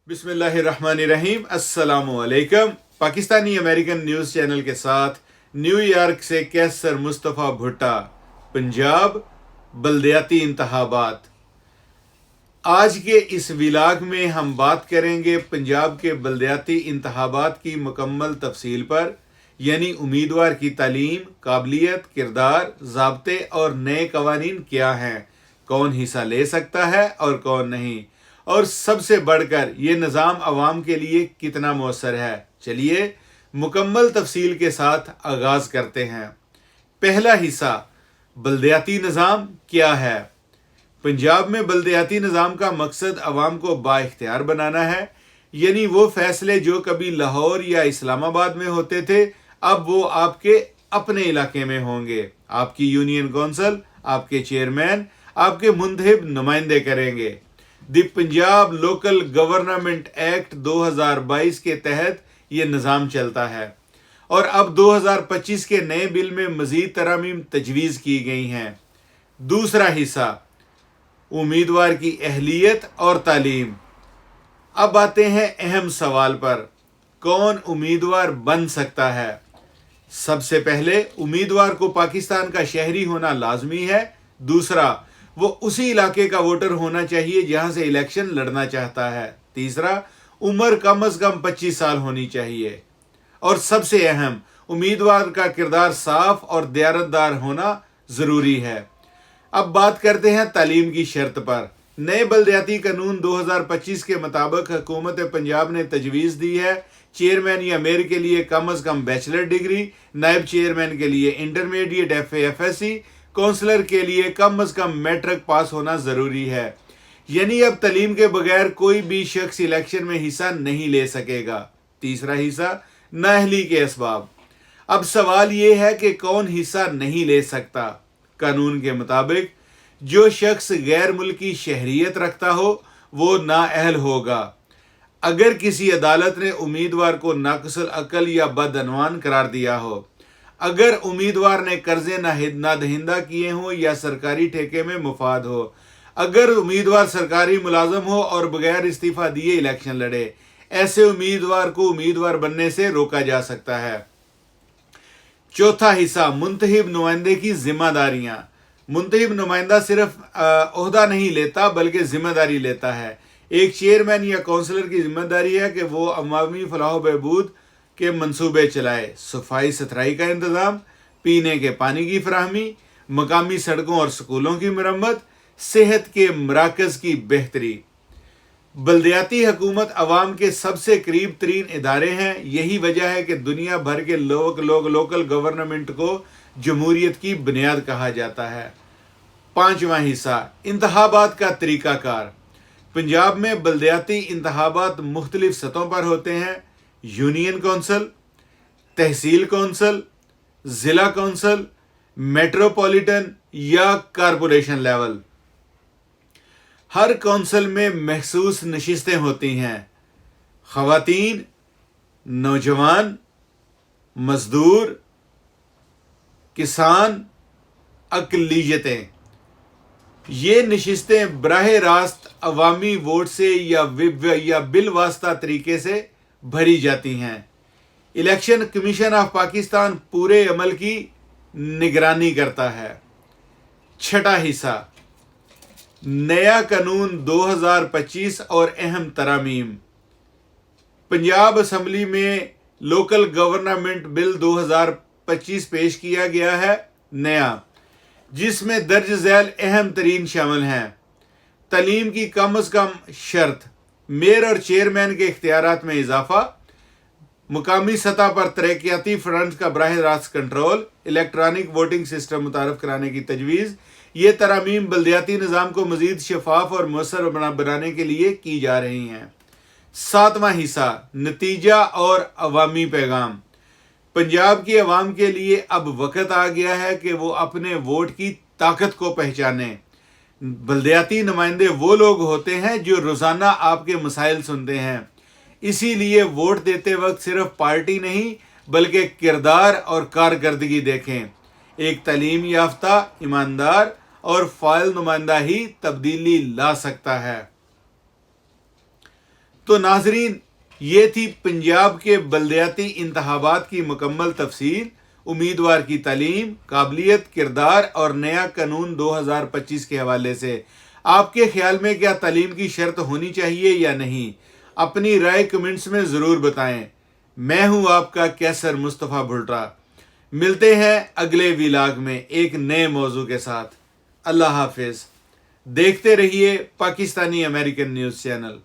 बिस्मिल्लाहिर्रहमानिर्रहीम। अस्सलामुअलैकुम। Pakistani American news channel के साथ न्यूयॉर्क से कैसर मुस्तफ़ा भुट्टा। पंजाब बल्दियाती इंतखाबात। आज के इस व्लॉग में हम बात करेंगे पंजाब के बल्दियाती इंतखाबात की मुकम्मल तफसील पर, यानी उम्मीदवार की तालीम, काबिलियत, किरदार, ज़ाब्ते और नए कवानीन क्या हैं, कौन हिस्सा ले सकता है और कौन नहीं, और सबसे बढ़कर ये निज़ाम अवाम के लिए कितना मौसर है। चलिए मुकम्मल तफसील के साथ आगाज़ करते हैं। पहला हिस्सा, बल्दियाती निज़ाम क्या है। पंजाब में बल्दियाती निज़ाम का मकसद अवाम को बाइख्तियार बनाना है, यानी वो फैसले जो कभी लाहौर या इस्लामाबाद में होते थे अब वो आपके अपने इलाके में होंगे। आपकी यूनियन कौंसिल, आपके चेयरमैन, आपके मुंतखब नुमाइंदे करेंगे। The Punjab local government act 2022 के तहत ये निज़ाम चलता है और अब 2025 के नए बिल में मज़ीद तरामीम तजवीज़ की गई हैं। दूसरा हिस्सा, उम्मीदवार की अहलियत और तालीम। अब आते हैं अहम सवाल पर, कौन उम्मीदवार बन सकता है। सबसे पहले उम्मीदवार को पाकिस्तान का शहरी होना लाजमी है। दूसरा, वो उसी इलाके का वोटर होना चाहिए जहां से इलेक्शन लड़ना चाहता है। तीसरा, उम्र कम से कम 25 साल होनी चाहिए। और सबसे अहम, उम्मीदवार का किरदार साफ और दयानतदार होना ज़रूरी है। अब बात करते हैं तालीम की शर्त पर। नए बल्दियाती कानून 2025 के मुताबिक हुकूमत पंजाब ने तजवीज़ दी है, चेयरमैन या मेयर के लिए कम अज़ कम बैचलर डिग्री, नायब चेयरमैन के लिए इंटरमीडिएट FA FSC, काउंसलर के लिए कम अज़ कम मैट्रिक पास होना ज़रूरी है। यानी अब तालीम के बगैर कोई भी शख्स इलेक्शन में हिस्सा नहीं ले सकेगा। तीसरा हिस्सा, नाअहली के असबाब। अब सवाल ये है कि कौन हिस्सा नहीं ले सकता। कानून के मुताबिक जो शख्स गैर मुल्की शहरियत रखता हो वो नाअहल होगा। अगर किसी अदालत ने उम्मीदवार को नाक़िसुल अक़ल या बदअनवान करार दिया हो, अगर उम्मीदवार ने कर्जे नादहिंदा किए हों या सरकारी ठेके में मुफाद हो, अगर उम्मीदवार सरकारी मुलाजम हो और बगैर इस्तीफ़ा दिए इलेक्शन लड़े, ऐसे उम्मीदवार को उम्मीदवार बनने से रोका जा सकता है। चौथा हिस्सा, मुंतखब नुमाइंदे की जिम्मेदारियां। मुंतखब नुमाइंदा सिर्फ ओहदा नहीं लेता बल्कि जिम्मेदारी लेता है। एक चेयरमैन या काउंसलर की जिम्मेदारी है कि वो अवामी फलाह बहबूद के मंसूबे चलाए, सफाई सुथराई का इंतज़ाम, पीने के पानी की फराहमी, मकामी सड़कों और स्कूलों की मरम्मत, सेहत के मराकज़ की बेहतरी। बल्दियाती हुकूमत अवाम के सबसे करीब तरीन इदारे हैं। यही वजह है कि दुनिया भर के लोकल गवर्नमेंट को जमहूरियत की बुनियाद कहा जाता है। पांचवा हिस्सा, इंतखाबात का तरीक़ाकार। पंजाब में बल्दियाती इंतखाबात मुख्तलिफ सतहों पर होते हैं। यूनियन कौंसिल, तहसील कौंसिल, ज़िला कौंसिल, मेट्रोपॉलिटन या कारपोरेशन लेवल। हर कौंसिल में महसूस नशिस्तें होती हैं। ख़वातीन, नौजवान, मज़दूर, किसान, अक़लियतें। ये नशिस्तें बराह रास्त अवामी वोट से या बिलवास्ता तरीके से भरी जाती हैं। इलेक्शन कमीशन ऑफ पाकिस्तान पूरे अमल की निगरानी करता है। छठा हिस्सा, नया कानून 2025 और अहम तरामीम। पंजाब असम्बली में लोकल गवर्नमेंट बिल 2025 पेश किया गया है नया, जिसमें दर्ज झैल अहम तरीन शामिल हैं। तालीम की कम अज़ कम शर्त, मेयर और चेयरमैन के इख्तियारात में इजाफा, मुकामी सतह पर तरक्याती फंड्स का बराह रास्त कंट्रोल, इलेक्ट्रॉनिक वोटिंग सिस्टम मुतारफ़ कराने की तजवीज़। ये तरामीम बल्दियाती निज़ाम को मज़ीद शफाफ और मौसर बनाने के लिए की जा रही हैं। सातवां हिस्सा, नतीजा और अवामी पैगाम। पंजाब की अवाम के लिए अब वक्त आ गया है कि वो अपने वोट की ताकत को पहचाने। बल्दियाती नुमाइंदे वो लोग होते हैं जो रोज़ाना आपके मसाइल सुनते हैं। इसीलिए वोट देते वक्त सिर्फ पार्टी नहीं बल्कि किरदार और कारकर्दगी देखें। एक तालीम याफ्ता, ईमानदार और फाइल नुमाइंदा ही तब्दीली ला सकता है। تو ناظرین، یہ تھی پنجاب کے بلدیاتی انتخابات کی مکمل تفصیل، امیدوار کی تعلیم، قابلیت، کردار اور نیا قانون 2025 کے حوالے سے۔ آپ کے خیال میں کیا تعلیم کی شرط ہونی چاہیے یا نہیں؟ اپنی رائے کمنٹس میں ضرور بتائیں۔ میں ہوں آپ کا کیسر مصطفیٰ بھٹا۔ ملتے ہیں اگلے ویلاگ میں ایک نئے موضوع کے ساتھ۔ اللہ حافظ۔ دیکھتے رہیے پاکستانی امریکن نیوز چینل۔